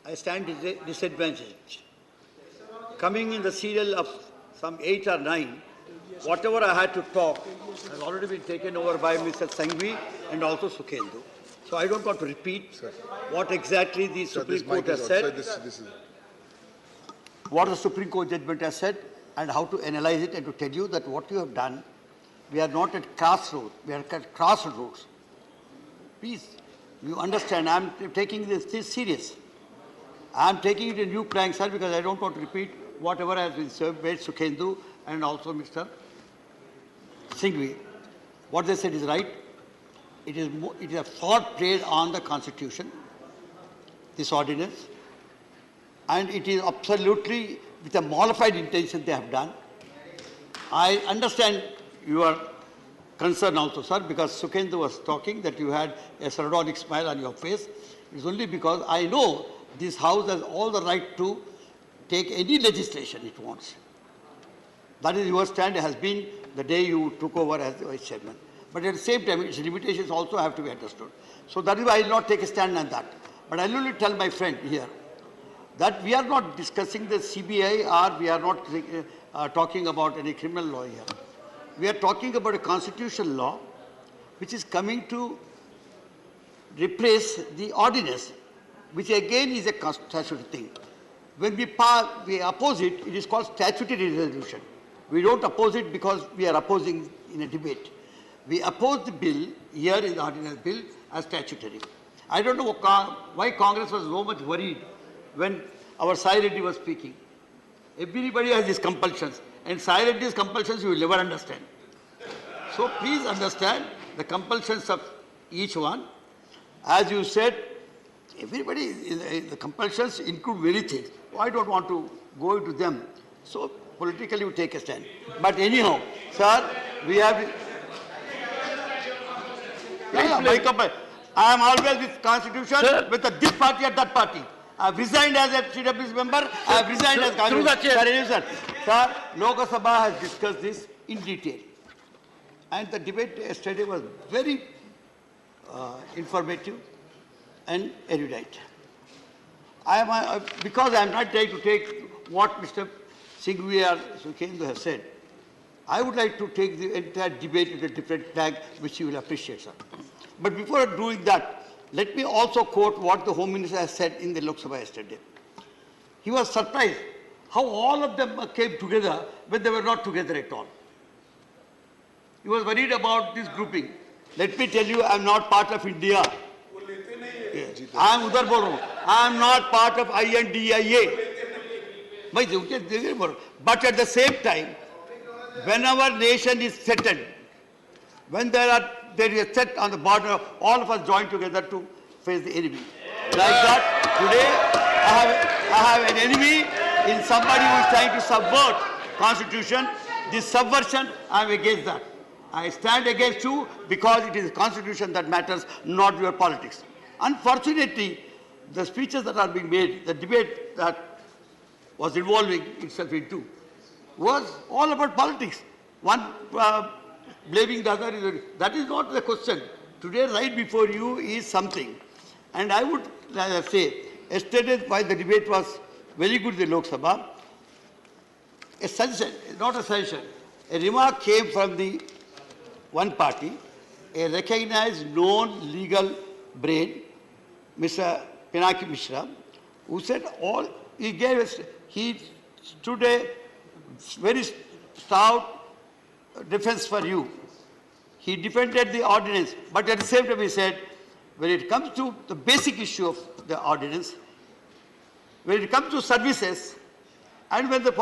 I stand disadvantaged. Coming in the serial of some 8 or 9, whatever I had to talk has already been taken over by Mr. Sanghvi and also Sukhendu. So I don't want to repeat what exactly the Supreme Court has said, what the Supreme Court judgment has said, and how to analyze it, and to tell you that what you have done, we are not at crossroads, we are at crossroads. Please, you understand, I am taking this serious. I am taking it in new plank, sir, because I don't want to repeat whatever has been said by Sukhendu and also Mr. Singhvi. What they said is right. It is a fraud played on the Constitution, this ordinance, and it is absolutely with a mollified intention they have done. I understand your concern also, sir, because Sukhendu was talking that you had a sardonic smile on your face. It's only because I know this House has all the right to take any legislation it wants. That is your stand, has been the day you took over as the Vice Chairman. But at the same time, its limitations also have to be understood. So that is why I will not take a stand on that. But I will only tell my friend here that we are not discussing the CBI, or we are not talking about any criminal law here. We are talking about a constitutional law which is coming to replace the ordinance, which again is a statutory thing. When we oppose it, it is called statutory resolution. We don't oppose it because we are opposing in a debate. We oppose the bill here in the ordinance bill as statutory. I don't know why Congress was so much worried when our Sai Reddy was speaking. Everybody has these compulsions, and Sai Reddy's compulsions you will never understand. So please understand the compulsions of each one. As you said, everybody, the compulsions include many things. I don't want to go into them. So politically we take a stand. But anyhow, sir, we have... I am always with Constitution, sir, with this party or that party. I have resigned as a CWC member, I have resigned as Congress. Sir, Lok Sabha has discussed this in detail. And the debate yesterday was very informative and erudite. Because I am not trying to take what Mr. Singhvi or Sukhendu has said, I would like to take the entire debate to a different flag, which you will appreciate, sir. But before doing that, let me also quote what the Home Minister has said in the Lok Sabha yesterday. He was surprised how all of them came together when they were not together at all. He was worried about this grouping. Let me tell you, I am not part of India. I am udhar bol raha hu. I am not part of INDIA. But at the same time, when our nation is threatened, when there is a threat on the border, all of us join together to face the enemy. Like that, today I have an enemy in somebody who is trying to subvert Constitution. This subversion, I am against that. I stand against you because it is the Constitution that matters, not your politics. Unfortunately, the speeches that are being made, the debate that was involving itself into, was all about politics. One blaming the other. That is not the question. Today, right before you is something. And I would say, yesterday, while the debate was very good in the Lok Sabha, a suggestion, not a suggestion, a remark came from the one party, a recognized, known legal brain, Mr. Pinaki Mishra, who said he stood a very stout defense for you. He defended the ordinance, but at the same time he said, when it comes to the basic issue of the ordinance, when it comes to services, and when the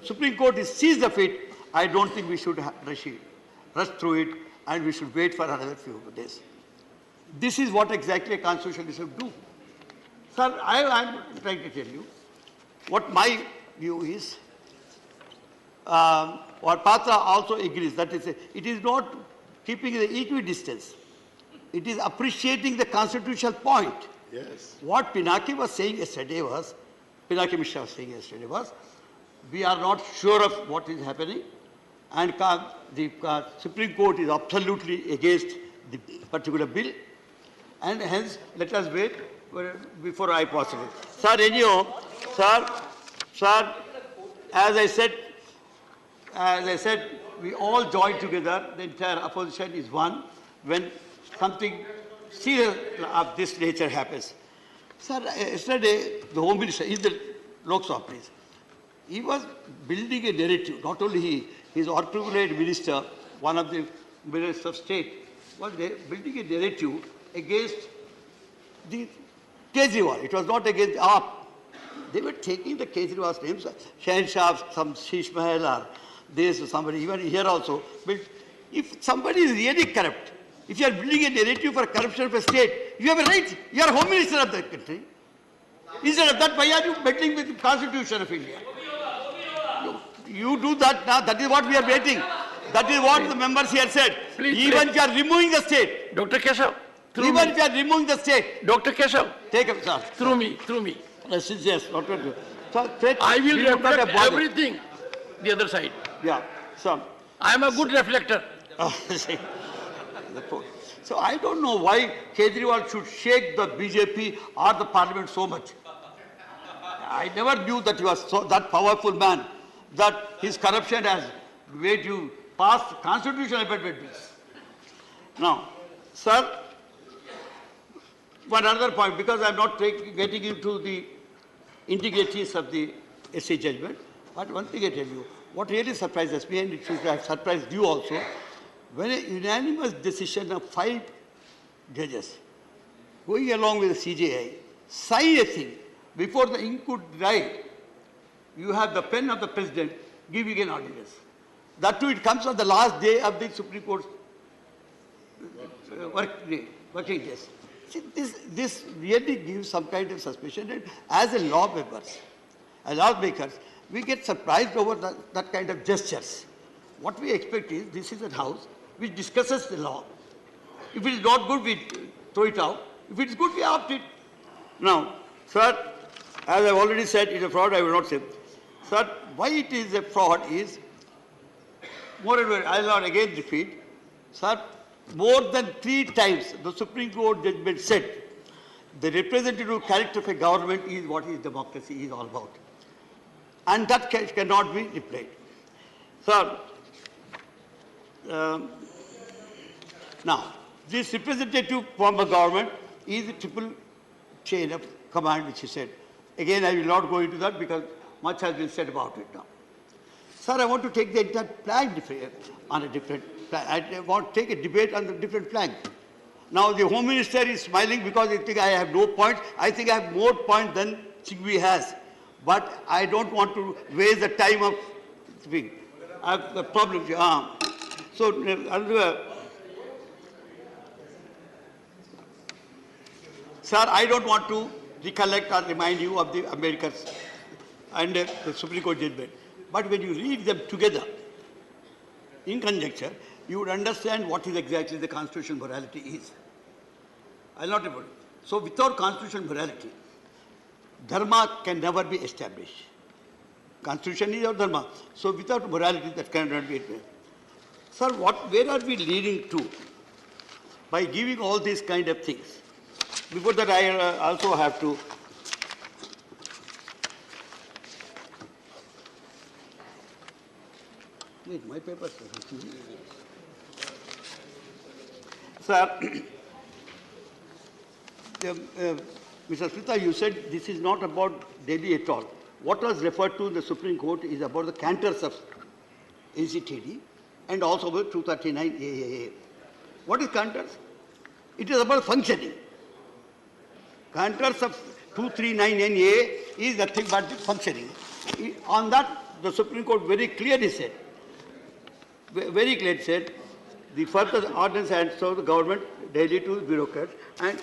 Supreme Court sees the fit, I don't think we should rush through it, and we should wait for another few days. This is what exactly a constitution should do. Sir, I am trying to tell you what my view is. Or Patra also agrees that it is not keeping the equidistance. It is appreciating the constitutional point. Yes. What Pinaki was saying yesterday was, Pinaki Mishra was saying yesterday was, we are not sure of what is happening, and the Supreme Court is absolutely against the particular bill, and hence let us wait. before I proceed. Sir, anyhow, sir, as I said, we all join together. The entire opposition is one when something serious of this nature happens. Sir, yesterday the Home Minister in the Lok Sabha, please, he was building a narrative. Not only he, his honorable minister, one of the ministers of state, was building a narrative against the Kejriwal. It was not against AAP. They were taking the Kejriwal's names, Shahenshah, some Sheesh Mahal, or this, somebody, even here also. But if somebody is really corrupt, if you are building a narrative for corruption of a state, you have a right. You are Home Minister of that country. Instead of that, why are you meddling with the Constitution of India? You do that now. That is what we are waiting. That is what the members here said. Please, even if you are removing the state. Dr. Keshav. Even if you are removing the state. Dr. Keshav. Take up, sir. Through me. Yes, Dr. So, I will reflect everything the other side. Yeah, so. I am a good reflector. So I don't know why Kejriwal should shake the BJP or the parliament so much. I never knew that he was that powerful man, that his corruption has made you pass constitutional amendment bills. Now, sir, one other point, because I am not getting into the integrities of the SC judgment, but one thing I tell you, what really surprises me, and it should have surprised you also, when a unanimous decision of 5 judges going along with the CJI sign a thing before the ink could dry, you have the pen of the president giving an ordinance. That too, it comes on the last day of the Supreme Court's working days. See, this really gives some kind of suspicion, and as a lawmakers, we get surprised over that kind of gestures. What we expect is, this is a house which discusses the law. If it is not good, we throw it out. If it is good, we opt it. Now, sir, as I have already said, it is a fraud, I will not say. Sir, why it is a fraud is, moreover, I will not again repeat, sir, more than 3 times the Supreme Court judgment said the representative character of a government is what is democracy is all about. And that cannot be replied. Sir, now, this representative form of government is a triple chain of command which he said. Again, I will not go into that because much has been said about it now. Sir, I want to take the entire plank on a different plan. I want to take a debate on the different plank. Now, the Home Minister is smiling because he thinks I have no points. I think I have more points than Singhvi has. But I don't want to waste the time of speaking. I have a problem. So, sir, I don't want to recollect or remind you of the Americans and the Supreme Court judgment. But when you read them together, in conjecture, you would understand what is exactly the constitutional morality is. I will not able. So without constitutional morality, dharma can never be established. Constitution is our dharma. So without morality, that cannot be established. Sir, where are we leading to by giving all these kind of things? Before that, I also have to wait, my papers. Sir, Mr. Smita, you said this is not about Delhi at all. What was referred to in the Supreme Court is about the cantors of NCTD and also about 239 AAA. What is cantors? It is about functioning. Cantors of 239 NA is nothing but the functioning. On that, the Supreme Court very clearly said, the further ordinance hands over the government Delhi to bureaucrats, and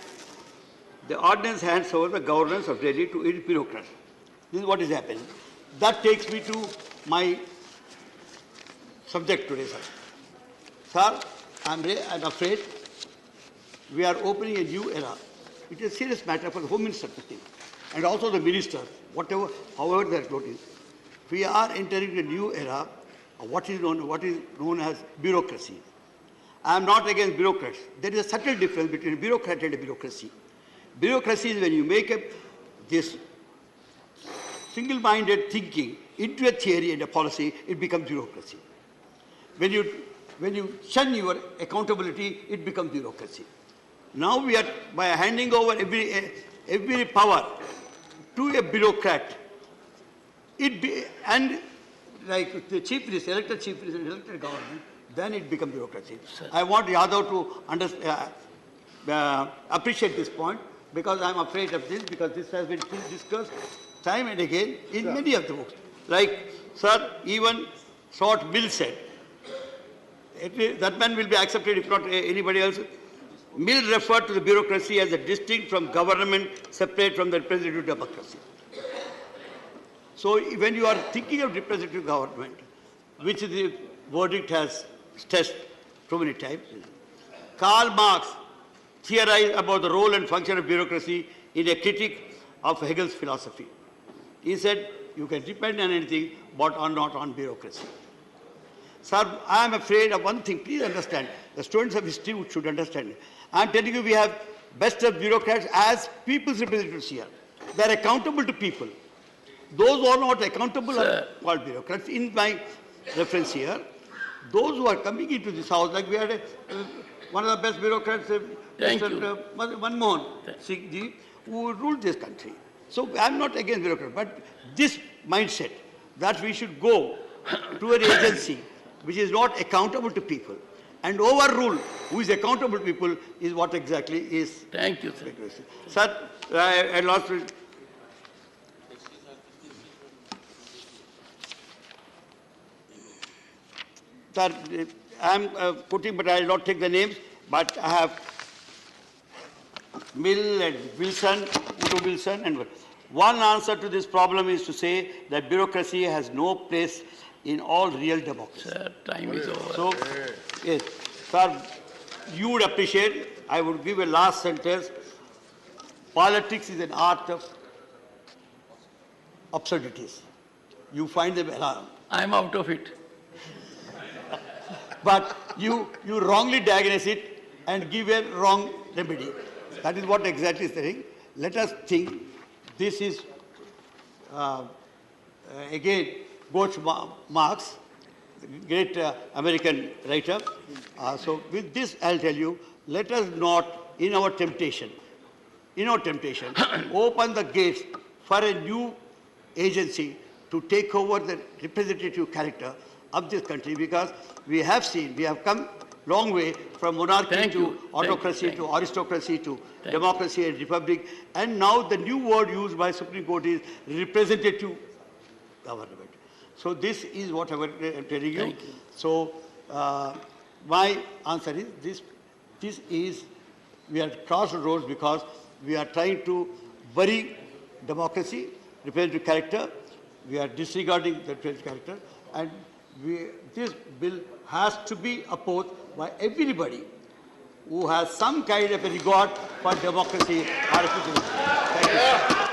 the ordinance hands over the governance of Delhi to its bureaucrats. This is what is happening. That takes me to my subject today, sir. Sir, I'm afraid we are opening a new era. It is a serious matter for the Home Minister to think, and also the ministers, however they are floating. We are entering a new era of what is known as bureaucracy. I am not against bureaucrats. There is a subtle difference between a bureaucrat and a bureaucracy. Bureaucracy is when you make this single-minded thinking into a theory and a policy, it becomes bureaucracy. When you shun your accountability, it becomes bureaucracy. Now we are, by handing over every power to a bureaucrat, and like the chief minister, elected chief minister, elected government, then it becomes bureaucracy. Sir. I want Yadav to appreciate this point, because I'm afraid of this, because this has been discussed time and again in many of the books. Like, sir, even short Mill said, that man will be accepted if not anybody else. Mill referred to the bureaucracy as a distinct from government, separate from the representative democracy. So when you are thinking of representative government, which the verdict has stressed too many times, Karl Marx theorized about the role and function of bureaucracy in a critique of Hegel's philosophy. He said, you can depend on anything, but not on bureaucracy. Sir, I am afraid of one thing. Please understand. The students of history should understand. I am telling you, we have best of bureaucrats as people's representatives here. They are accountable to people. Those who are not accountable are called bureaucrats. In my reference here, those who are coming into this house, like we had one of the best bureaucrats, Mr. Manmohan Singh ji, who ruled this country. So I am not against bureaucrats, but this mindset that we should go to an agency which is not accountable to people and overrule who is accountable to people is what exactly is. Thank you, sir. Sir, I lost. Sir, I am putting, but I will not take the names, but I have Mill and Wilson, Udo Wilson, and one answer to this problem is to say that bureaucracy has no place in all real democracy. Sir, time is over. So, yes, sir, you would appreciate, I would give a last sentence. Politics is an art of absurdities. You find them alarming. I am out of it. But you wrongly diagnose it and give a wrong remedy. That is what exactly is the thing. Let us think. This is, again, Marx, great American writer. So with this, I'll tell you, let us not, in our temptation, open the gates for a new agency to take over the representative character of this country, because we have come long way from monarchy to autocracy to aristocracy to democracy and republic, and now the new word used by Supreme Court is representative government. So this is what I am telling you. So my answer is this is, we are at crossroads because we are trying to bury democracy, representative character, we are disregarding the representative character, and this bill has to be opposed by everybody who has some kind of a regard for democracy or representative. Thank you.